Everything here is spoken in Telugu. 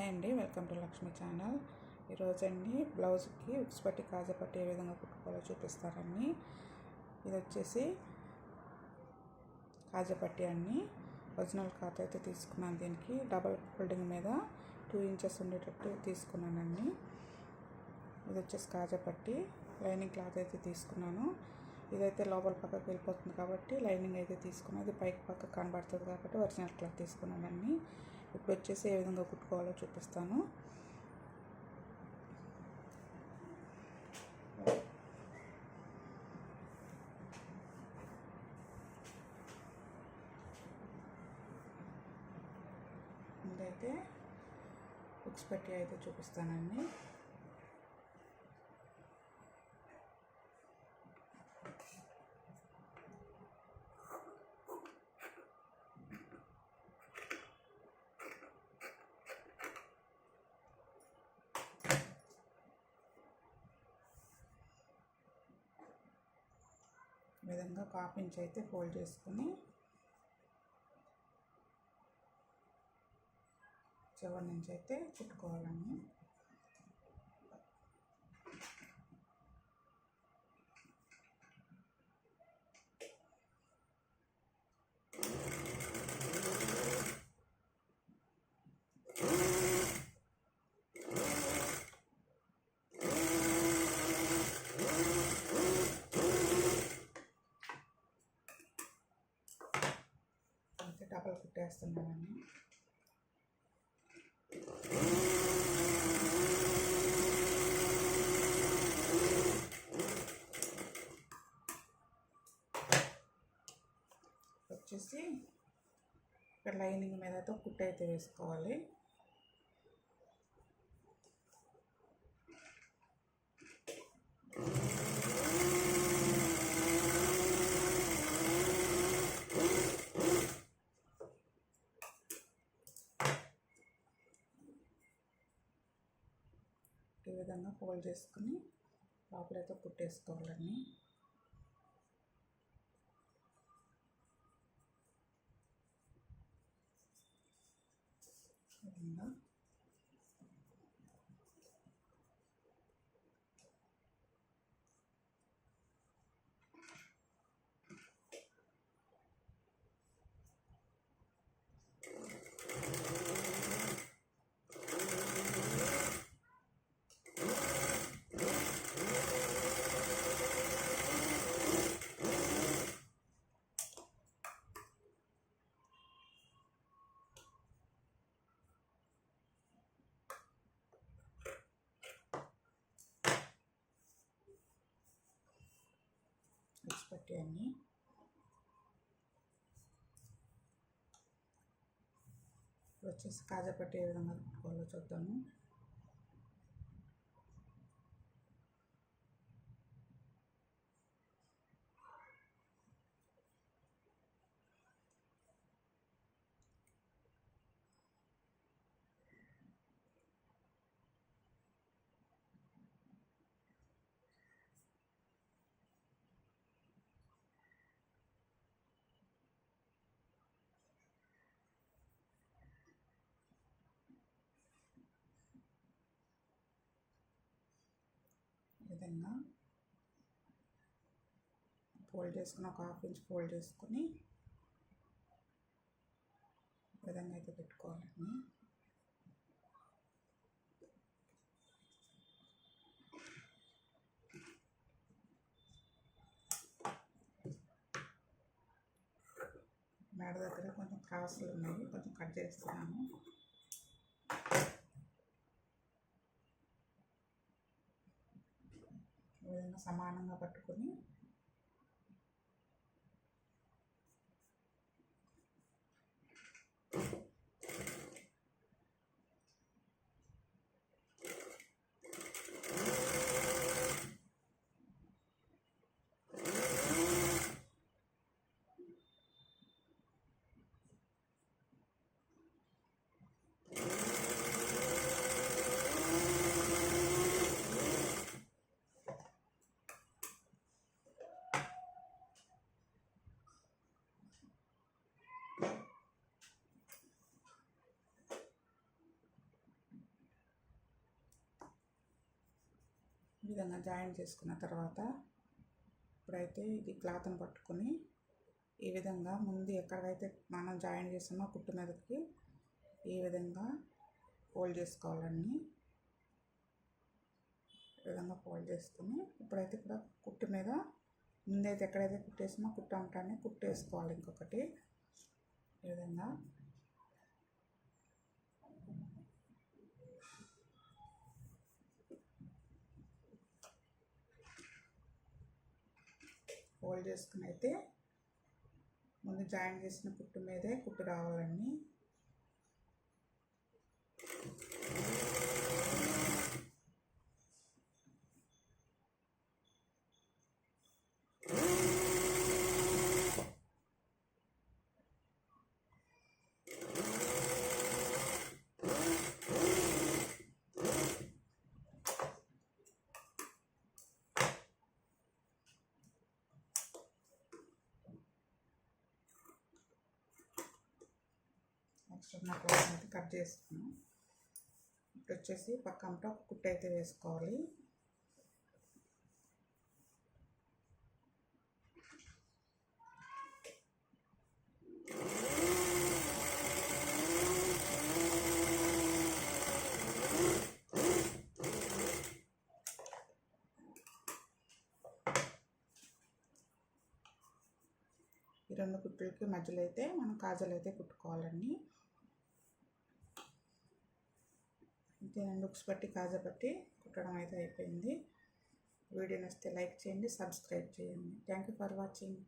హాయ్ అండి, వెల్కమ్ టు లక్ష్మీ ఛానల్. ఈరోజండి బ్లౌజ్కి ఉక్స్ పట్టి కాజా పట్టి ఏ విధంగా కుట్టుకోవాలో చూపిస్తారండి. ఇది వచ్చేసి కాజా పట్టి అండి. ఒరిజినల్ క్లాత్ అయితే తీసుకున్నాను. దీనికి డబల్ ఫోల్డింగ్ మీద 2 ఇంచెస్ ఉండేటట్టు తీసుకున్నానండి. ఇది వచ్చేసి కాజా పట్టి లైనింగ్ క్లాత్ అయితే తీసుకున్నాను. ఇదైతే లోపల పక్కకు వెళ్ళిపోతుంది కాబట్టి లైనింగ్ అయితే తీసుకున్నాను. ఇది పైకి పక్క కనబడుతుంది కాబట్టి ఒరిజినల్ క్లాత్ తీసుకున్నానండి. ఇప్పుడు వచ్చేసి ఏ విధంగా కుట్టుకోవాలో చూపిస్తాను. ముందైతే ఉక్స్ పట్టి అయితే చూపిస్తానండి. ఈ విధంగా 1/2 ఇంచ్ అయితే ఫోల్డ్ చేసుకుని చివరి నుంచి అయితే కుట్టుకోవాలండి. డబల్ కుట్టేస్తున్నానండి. వచ్చేసి ఇక్కడ లైనింగ్ మీదతో కుట్టు అయితే వేసుకోవాలి. ఈ విధంగా ఫోల్డ్ చేసుకుని లోపలైతే కుట్టేసుకోవాలండి. ఉక్స్ పట్టి అన్ని వచ్చేసి కాజా పట్టి ఏ విధంగా కుట్టుకోవాలో చూద్దాము. విధంగా ఫోల్డ్ చేసుకుని 1/2 ఇంచ్ ఫోల్డ్ చేసుకుని విధంగా అయితే పెట్టుకోవాలండి. మేడ దగ్గర కొంచెం క్రాస్లు ఉన్నాయి, కొంచెం కట్ చేస్తున్నాను. ఈ విధంగా సమానంగా పట్టుకొని ఈ విధంగా జాయిన్ చేసుకున్న తర్వాత ఇప్పుడైతే ఇది క్లాత్ని పట్టుకొని ఈ విధంగా ముందు ఎక్కడైతే మనం జాయిన్ చేసామో కుట్టు మీదకి ఈ విధంగా ఫోల్డ్ చేసుకోవాలండి. ఈ విధంగా ఫోల్డ్ చేసుకొని ఇప్పుడైతే ఇక్కడ కుట్టు మీద ముందైతే ఎక్కడైతే కుట్టేసామో కుట్టు అంటానే కుట్టేసుకోవాలి. ఇంకొకటి ఈ విధంగా ఫోల్డ్ చేసుకుని అయితే ముందు జాయిన్ చేసిన కుట్టు మీదే కుట్టు రావాలండి. నెక్స్ట్ ఉన్న క్లాత్ అయితే కట్ చేసుకున్నాం. ఇప్పుడు వచ్చేసి పక్కంతా ఒక కుట్టు అయితే వేసుకోవాలి. ఈ రెండు కుట్టులకి మధ్యలో అయితే మనం కాజాలు అయితే కుట్టుకోవాలండి. అంతేనండి, ఉక్స్ పట్టి కాజా పట్టి కుట్టడం అయితే అయిపోయింది. వీడియో నచ్చితే లైక్ చేయండి, సబ్స్క్రైబ్ చేయండి. Thank you for watching.